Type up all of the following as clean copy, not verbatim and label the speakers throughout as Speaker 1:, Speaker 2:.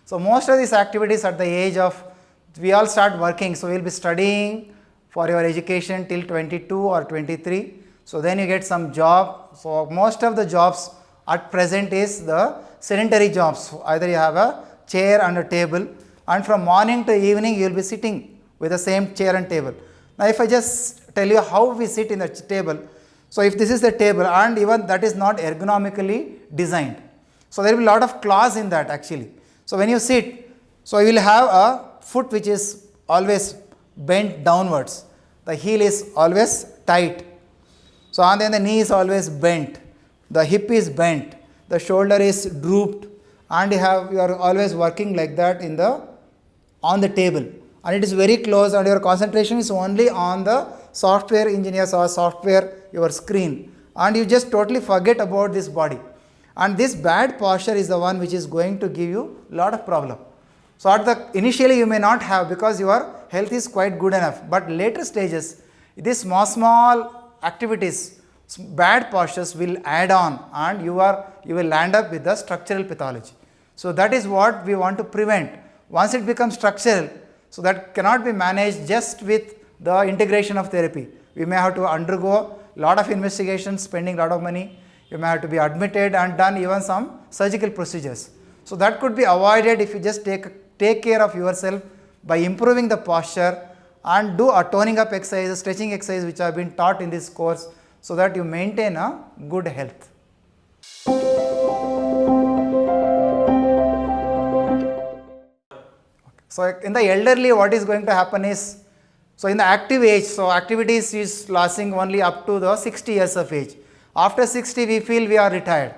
Speaker 1: So most of these activities at the age of, we all start working, so we will be studying for your education till 22 or 23. So then you get some job. So most of the jobs at present is the sedentary jobs. Either you have a chair and a table, and from morning to evening you will be sitting with the same chair and table. Now if I just tell you how we sit in the table, so if this is the table and even that is not ergonomically designed, so there will be a lot of claws in that actually. So when you sit, so you will have a foot which is always bent downwards, the heel is always tight, so and then the knee is always bent, the hip is bent, the shoulder is drooped, and you are always working like that on the table, and it is very close, and your concentration is only on the software engineers or software your screen, and you just totally forget about this body. And this bad posture is the one which is going to give you a lot of problem. So initially you may not have, because your health is quite good enough, but later stages these small activities, bad postures will add on, and you will land up with the structural pathology. So that is what we want to prevent. Once it becomes structural, so that cannot be managed just with the integration of therapy. We may have to undergo a lot of investigations, spending a lot of money. You may have to be admitted and done even some surgical procedures. So that could be avoided if you just take care of yourself by improving the posture and do a toning up exercise, stretching exercise which have been taught in this course, so that you maintain a good health. So in the elderly, what is going to happen is, so in the active age, so activities is lasting only up to the 60 years of age. After 60 we feel we are retired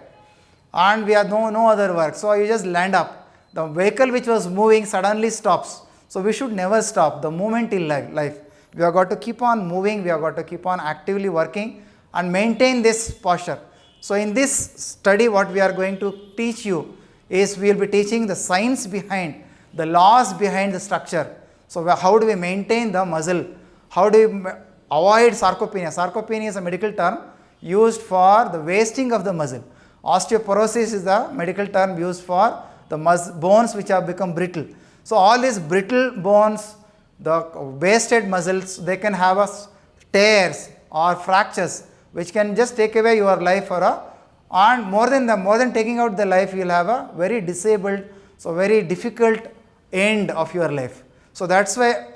Speaker 1: and we have no other work, so you just land up. The vehicle which was moving suddenly stops. So we should never stop the movement in life. We have got to keep on moving, we have got to keep on actively working and maintain this posture. So in this study what we are going to teach you is, we will be teaching the science behind, the laws behind the structure. So how do we maintain the muscle? How do we avoid sarcopenia? Sarcopenia is a medical term used for the wasting of the muscle. Osteoporosis is the medical term used for the bones which have become brittle. So all these brittle bones, the wasted muscles, they can have tears or fractures which can just take away your life and more than taking out the life, you will have a very disabled, so very difficult end of your life. So that's why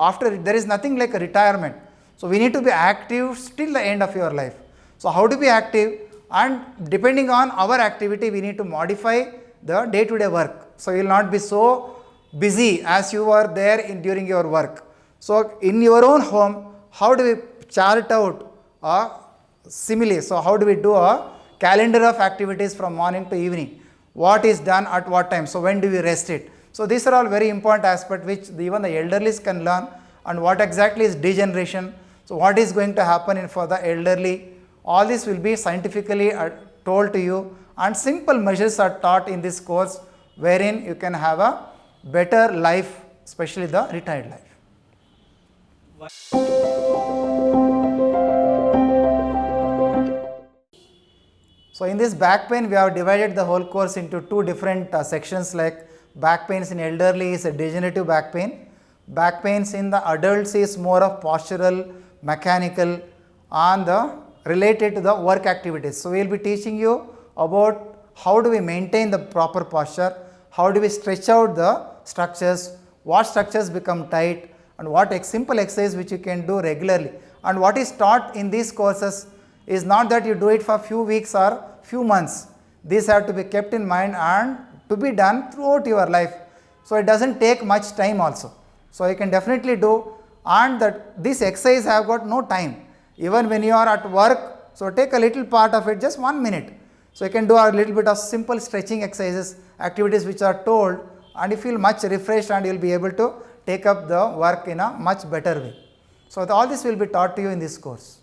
Speaker 1: there is nothing like a retirement. So we need to be active till the end of your life. So how to be active, and depending on our activity we need to modify the day-to-day work. So you will not be so busy as you were there during your work. So in your own home, how do we chart out a simile? So how do we do a calendar of activities from morning to evening? What is done at what time? So when do we rest it? So these are all very important aspects which even the elderly can learn, and what exactly is degeneration. So what is going to happen for the elderly? All this will be scientifically told to you, and simple measures are taught in this course wherein you can have a better life, especially the retired life. So in this back pain, we have divided the whole course into two different sections, like back pains in elderly is a degenerative back pain. Back pains in the adults is more of postural, mechanical, and related to the work activities. So we will be teaching you about how do we maintain the proper posture, how do we stretch out the structures, what structures become tight, and what simple exercise which you can do regularly. And what is taught in these courses is not that you do it for few weeks or few months. These have to be kept in mind and to be done throughout your life. So it doesn't take much time also. So you can definitely do, and this exercise have got no time. Even when you are at work, so take a little part of it, just 1 minute. So you can do a little bit of simple stretching exercises, activities which are told, and you feel much refreshed and you will be able to take up the work in a much better way. So all this will be taught to you in this course.